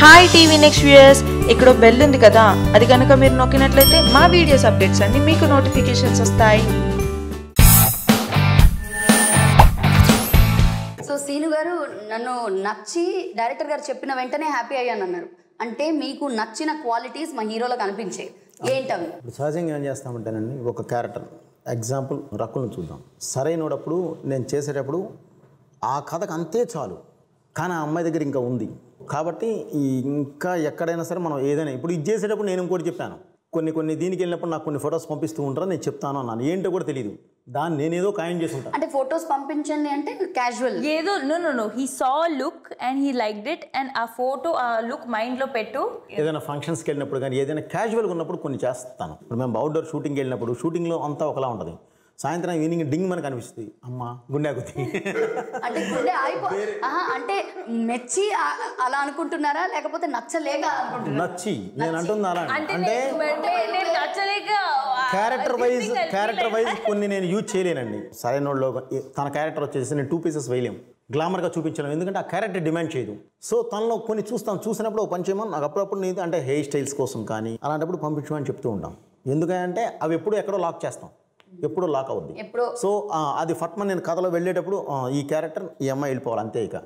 Hi TV next viewers, ఇక్కడ bell ఉంది కదా, అది కనుక మీరు నొక్కినట్లయితే మా వీడియోస్ అప్డేట్స్ అన్ని మీకు నోటిఫికేషన్స్ వస్తాయి. సో సీను గారు నన్ను నచ్చి డైరెక్టర్ గారు చెప్పిన వెంటనే హ్యాపీ అయ్యాను అన్నారు. అంటే మీకు నచ్చిన క్వాలిటీస్ మా హీరోలో కనిపించాయి, ఏంటవి? సహజంగా ఏం చేస్తామంటేనండి, ఒక క్యారెక్టర్ ఎగ్జాంపుల్ రకుల్ని చూద్దాం. సరైనప్పుడు నేను చేసేటప్పుడు ఆ కథకు అంతే చాలు, కానీ ఆ అమ్మాయి దగ్గర ఇంకా ఉంది కాబట్టి ఇంకా ఎక్కడైనా సరే మనం ఏదైనా ఇప్పుడు ఇది చేసేటప్పుడు నేను ఇంకోటి చెప్పాను, కొన్ని దీనికి వెళ్ళినప్పుడు నాకు కొన్ని ఫొటోస్ పంపిస్తూ ఉంటారు, నేను చెప్తాను అన్నాను. ఏంటో కూడా తెలియదు, దాన్ని నేనేదో ఖాయం చేసి ఉంటాను. అంటే ఫొటోస్ పంపించండి అంటే క్యాజువల్ ఏదో no he saw look and he liked it and ఆ ఫోటో ఆ లుక్ మైండ్లో పెట్టు. ఏదైనా ఫంక్షన్స్కి వెళ్ళినప్పుడు కానీ ఏదైనా క్యాజువల్గా ఉన్నప్పుడు కొన్ని చేస్తాను. ఇప్పుడు మేము అవుట్డోర్ షూటింగ్కి వెళ్ళినప్పుడు షూటింగ్లో అంతా ఒకలా ఉంటుంది, సాయంత్రం ఈవినింగ్ డింగ్ మనకు అనిపిస్తుంది, అమ్మ గుండె ఆగుతుంది అంటే గుండె అంటే మెచ్చి అలా అనుకుంటున్నారా లేకపోతే నచ్చలేక అనుకుంటున్నారా? నచ్చి నేను అంటుంది అలా అంటే క్యారెక్టర్ వైజ్ కొన్ని నేను యూజ్ చేయలేనండి. సరైన వాళ్ళు తన క్యారెక్టర్ వచ్చేసి నేను 2 pieces వేయలేము, గ్లామర్గా చూపించలేము, ఎందుకంటే ఆ క్యారెక్టర్ డిమాండ్ చేయదు. సో తనలో కొన్ని చూసినప్పుడు ఒక పని చేయమని నాకు అప్పుడప్పుడు నేను అంటే హెయిర్ స్టైల్స్ కోసం కానీ అలాంటప్పుడు పంపించమని చెప్తూ ఉంటాం. ఎందుకంటే అవి ఎప్పుడు ఎక్కడో లాక్ చేస్తాం, ఎప్పుడూ లాక్ అవుద్ది. సో అది ఫట్మన్ నేను కథలో వెళ్ళేటప్పుడు ఈ క్యారెక్టర్ ఈ అమ్మాయి వెళ్ళిపోవాలి అంతే, ఇక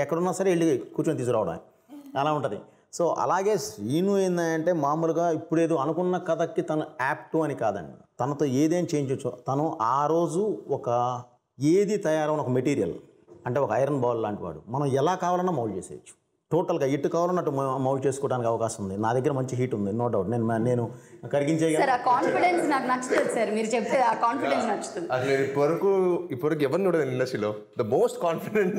ఎక్కడున్నా సరే వెళ్ళి కూర్చొని తీసుకురావడం అలా ఉంటుంది. సో అలాగే శ్రీను ఏంటంటే మామూలుగా ఇప్పుడేదో అనుకున్న కథకి తను యాప్ట్ అని కాదండి, తనతో ఏదేం చేయించవచ్చు. తను ఆ రోజు ఒక ఏది తయారైన ఒక మెటీరియల్ అంటే ఒక ఐరన్ బాల్ లాంటి వాడు, మనం ఎలా కావాలన్నా మౌల్డ్ చేసేయచ్చు. టోటల్గా ఎటు కావాలన్నట్టు మౌల్డ్ చేసుకోవడానికి అవకాశం ఉంది. నా దగ్గర మంచి హీట్ ఉంది, నో డౌట్. నేను కరిగించే కాన్ఫిడెన్స్ నాకు నచ్చుతుంది సార్, మీరు చెప్పే ఆ కాన్ఫిడెన్స్ నచ్చుతుంది. అసలు ఇప్పటివరకు ఎవరిని చూడదు ఇండస్ట్రీలో the most confident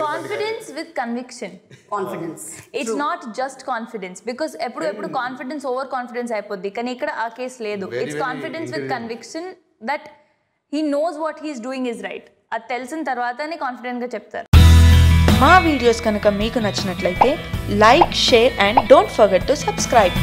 confidence with conviction. Confidence it's not just confidence, because ఎప్పుడు కాన్ఫిడెన్స్ ఓవర్ కాన్ఫిడెన్స్ అయిపోద్ది, కానీ ఇక్కడ ఆ కేసు లేదు. It's confidence with conviction that he knows what he's doing is right. అది తెలిసిన తర్వాతనే కాన్ఫిడెంట్గా చెప్తారు. మా వీడియోస్ కనుక మీకు నచ్చినట్లయితే like, share and don't forget to subscribe.